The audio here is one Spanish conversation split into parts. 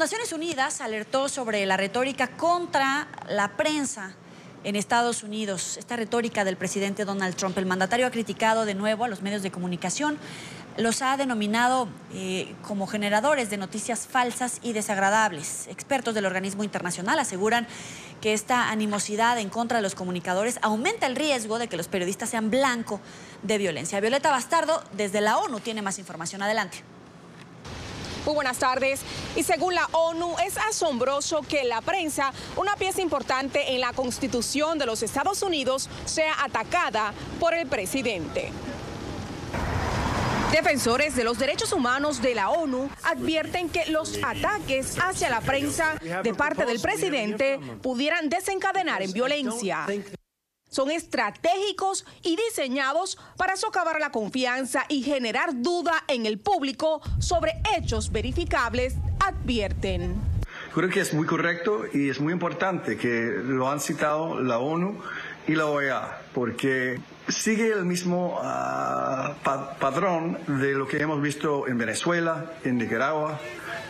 Naciones Unidas alertó sobre la retórica contra la prensa en Estados Unidos. Esta retórica del presidente Donald Trump. El mandatario ha criticado de nuevo a los medios de comunicación. Los ha denominado como generadores de noticias falsas y desagradables. Expertos del organismo internacional aseguran que esta animosidad en contra de los comunicadores aumenta el riesgo de que los periodistas sean blanco de violencia. Violeta Bastardo, desde la ONU, tiene más información. Adelante. Muy buenas tardes. Y según la ONU, es asombroso que la prensa, una pieza importante en la Constitución de los Estados Unidos, sea atacada por el presidente. Defensores de los derechos humanos de la ONU advierten que los ataques hacia la prensa de parte del presidente pudieran desencadenar en violencia. Son estratégicos y diseñados para socavar la confianza y generar duda en el público sobre hechos verificables, advierten. Creo que es muy correcto y es muy importante que lo han citado la ONU y la OEA, porque sigue el mismo patrón de lo que hemos visto en Venezuela, en Nicaragua,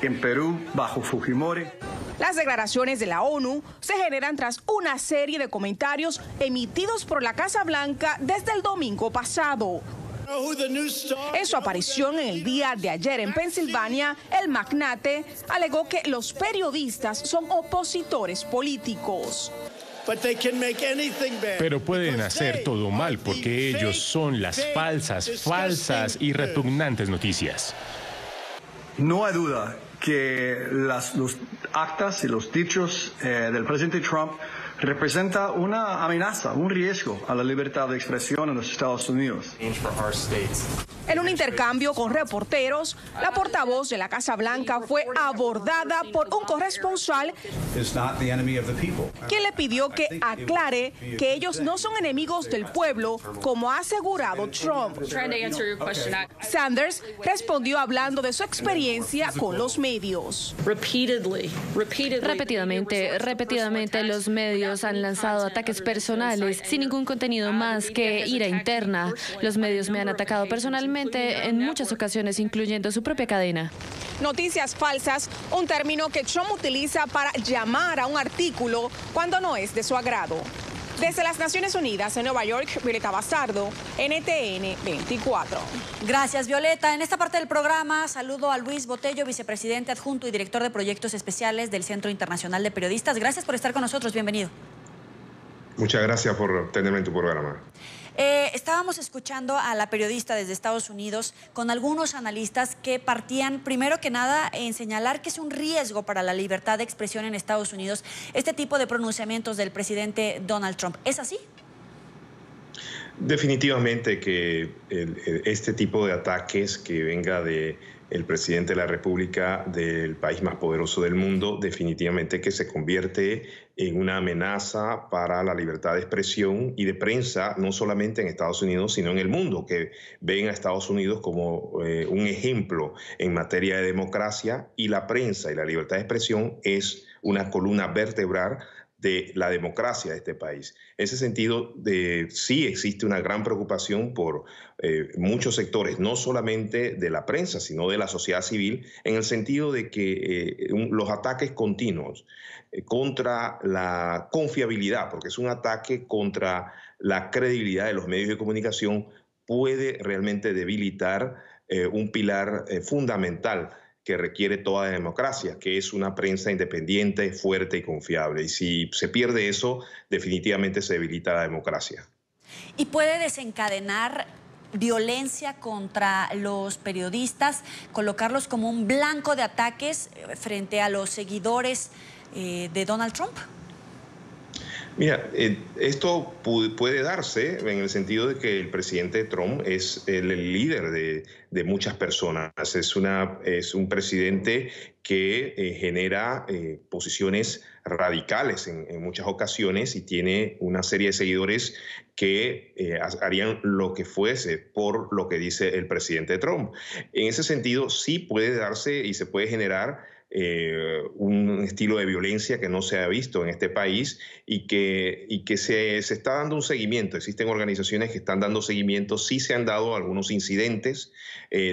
en Perú, bajo Fujimori. Las declaraciones de la ONU se generan tras una serie de comentarios emitidos por la Casa Blanca desde el domingo pasado. En su aparición en el día de ayer en Pensilvania, el magnate alegó que los periodistas son opositores políticos. Pero pueden hacer todo mal porque ellos son las falsas y repugnantes noticias. No hay duda que los actas y los dichos del presidente Trump representa una amenaza, un riesgo a la libertad de expresión en los Estados Unidos. En un intercambio con reporteros, la portavoz de la Casa Blanca fue abordada por un corresponsal quien le pidió que aclare que ellos no son enemigos del pueblo, como ha asegurado Trump. Sanders respondió hablando de su experiencia con los medios. Repetidamente los medios han lanzado ataques personales sin ningún contenido más que ira interna. Los medios me han atacado personalmente en muchas ocasiones, incluyendo su propia cadena. Noticias falsas, un término que Trump utiliza para llamar a un artículo cuando no es de su agrado. Desde las Naciones Unidas en Nueva York, Violeta Bastardo, NTN 24. Gracias, Violeta. En esta parte del programa saludo a Luis Botello, vicepresidente adjunto y director de proyectos especiales del Centro Internacional de Periodistas. Gracias por estar con nosotros. Bienvenido. Muchas gracias por tenerme en tu programa. Estábamos escuchando a la periodista desde Estados Unidos con algunos analistas que partían, primero que nada, en señalar que es un riesgo para la libertad de expresión en Estados Unidos este tipo de pronunciamientos del presidente Donald Trump. ¿Es así? Definitivamente que este tipo de ataques que venga del presidente de la República del país más poderoso del mundo, definitivamente que se convierte en una amenaza para la libertad de expresión y de prensa, no solamente en Estados Unidos, sino en el mundo, que ven a Estados Unidos como un ejemplo en materia de democracia, y la prensa y la libertad de expresión es una columna vertebral de la democracia de este país. En ese sentido, sí existe una gran preocupación por muchos sectores, no solamente de la prensa, sino de la sociedad civil, en el sentido de que los ataques continuos contra la confiabilidad, porque es un ataque contra la credibilidad de los medios de comunicación, puede realmente debilitar un pilar fundamental que requiere toda democracia, que es una prensa independiente, fuerte y confiable. Y si se pierde eso, definitivamente se debilita la democracia. ¿Y puede desencadenar violencia contra los periodistas, colocarlos como un blanco de ataques frente a los seguidores de Donald Trump? Mira, esto puede darse en el sentido de que el presidente Trump es el líder de muchas personas. Es un presidente que genera posiciones radicales en muchas ocasiones y tiene una serie de seguidores que harían lo que fuese por lo que dice el presidente Trump. En ese sentido, sí puede darse y se puede generar un estilo de violencia que no se ha visto en este país y que se está dando un seguimiento. Existen organizaciones que están dando seguimiento. Sí se han dado algunos incidentes.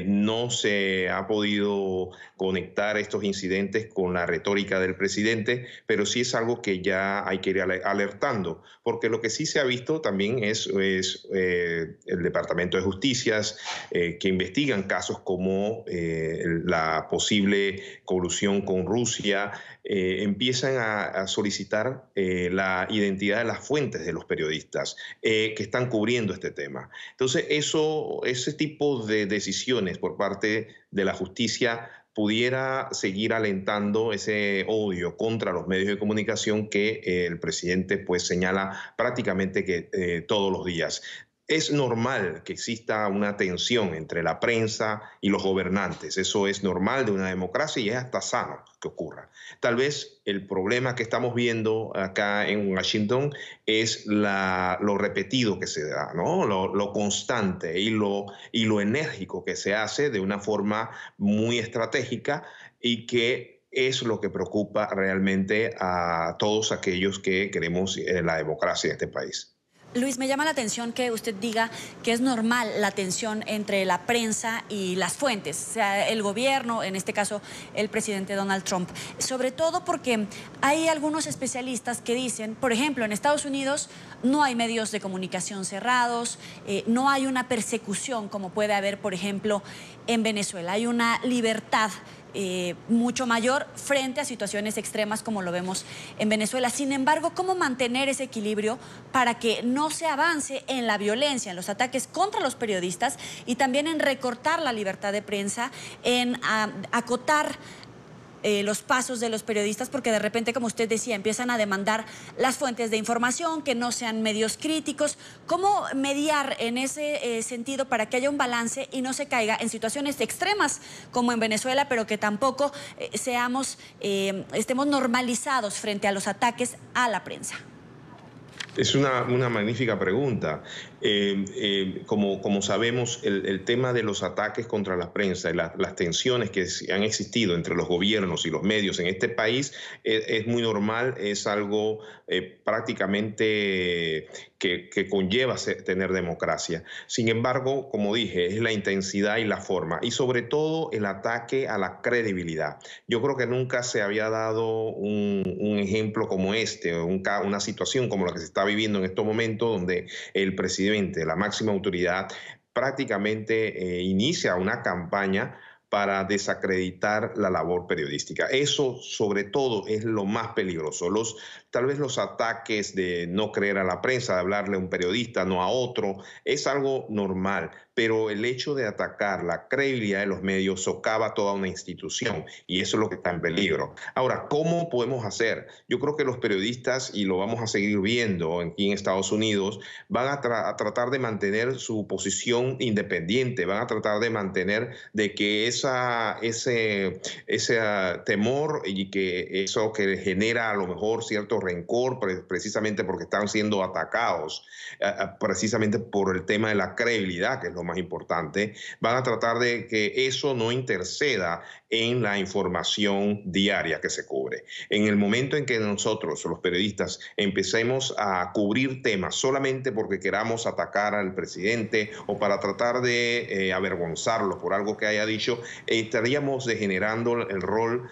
No se ha podido conectar estos incidentes con la retórica del presidente, pero sí es algo que ya hay que ir alertando, porque lo que sí se ha visto también es el Departamento de Justicias, que investigan casos como la posible colusión con Rusia, empiezan a solicitar la identidad de las fuentes de los periodistas que están cubriendo este tema. Entonces, ese tipo de decisiones por parte de la justicia pudiera seguir alentando ese odio contra los medios de comunicación que el presidente pues señala prácticamente que todos los días. Es normal que exista una tensión entre la prensa y los gobernantes. Eso es normal de una democracia y es hasta sano que ocurra. Tal vez el problema que estamos viendo acá en Washington es lo repetido que se da, ¿no? Lo constante y lo enérgico que se hace de una forma muy estratégica y que es lo que preocupa realmente a todos aquellos que queremos la democracia en este país. Luis, me llama la atención que usted diga que es normal la tensión entre la prensa y las fuentes, o sea, el gobierno, en este caso el presidente Donald Trump, sobre todo porque hay algunos especialistas que dicen, por ejemplo, en Estados Unidos no hay medios de comunicación cerrados, no hay una persecución como puede haber, por ejemplo, en Venezuela, hay una libertad mucho mayor frente a situaciones extremas como lo vemos en Venezuela. Sin embargo, ¿cómo mantener ese equilibrio para que no se avance en la violencia, en los ataques contra los periodistas y también en recortar la libertad de prensa, en acotar los pasos de los periodistas, porque de repente, como usted decía, empiezan a demandar las fuentes de información, que no sean medios críticos? ¿Cómo mediar en ese sentido para que haya un balance y no se caiga en situaciones extremas como en Venezuela, pero que tampoco estemos normalizados frente a los ataques a la prensa? Es una magnífica pregunta. Como sabemos, el tema de los ataques contra la prensa y las tensiones que han existido entre los gobiernos y los medios en este país es muy normal, es algo prácticamente que conlleva tener democracia. Sin embargo, como dije, es la intensidad y la forma, y sobre todo el ataque a la credibilidad. Yo creo que nunca se había dado un ejemplo como este, una situación como la que se está viviendo en estos momentos, donde el presidente, la máxima autoridad, prácticamente inicia una campaña para desacreditar la labor periodística. Eso, sobre todo, es lo más peligroso. Tal vez los ataques de no creer a la prensa, de hablarle a un periodista, no a otro, es algo normal. Pero el hecho de atacar la credibilidad de los medios socava toda una institución, y eso es lo que está en peligro. Ahora, ¿cómo podemos hacer? Yo creo que los periodistas, y lo vamos a seguir viendo aquí en Estados Unidos, van a tratar de mantener su posición independiente, van a tratar de mantener de que ese temor y que eso que genera a lo mejor cierto rencor, precisamente porque están siendo atacados, precisamente por el tema de la credibilidad, que es lo más importante, van a tratar de que eso no interceda en la información diaria que se cubre. En el momento en que nosotros, los periodistas, empecemos a cubrir temas solamente porque queramos atacar al presidente o para tratar de avergonzarlo por algo que haya dicho, estaríamos degenerando el rol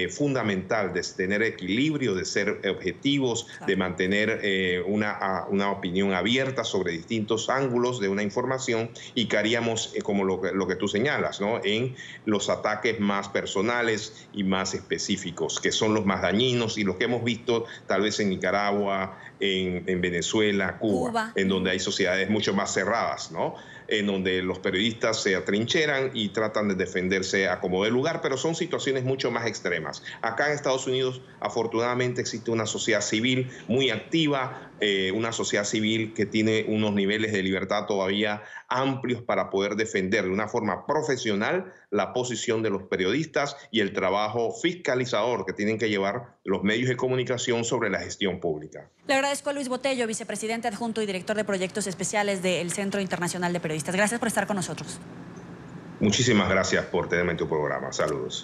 fundamental de tener equilibrio, de ser objetivos, de mantener una opinión abierta sobre distintos ángulos de una información, y que haríamos como lo que tú señalas, ¿no?, en los ataques más personales y más específicos, que son los más dañinos y los que hemos visto tal vez en Nicaragua, en Venezuela, Cuba, en donde hay sociedades mucho más cerradas, ¿no?, en donde los periodistas se atrincheran y tratan de defenderse a como de lugar, pero son situaciones mucho más extremas. Acá en Estados Unidos, afortunadamente, existe una sociedad civil muy activa, una sociedad civil que tiene unos niveles de libertad todavía amplios para poder defender de una forma profesional la posición de los periodistas y el trabajo fiscalizador que tienen que llevar los medios de comunicación sobre la gestión pública. Le agradezco a Luis Botello, vicepresidente adjunto y director de proyectos especiales del Centro Internacional de Periodistas. Gracias por estar con nosotros. Muchísimas gracias por tenerme en tu programa. Saludos.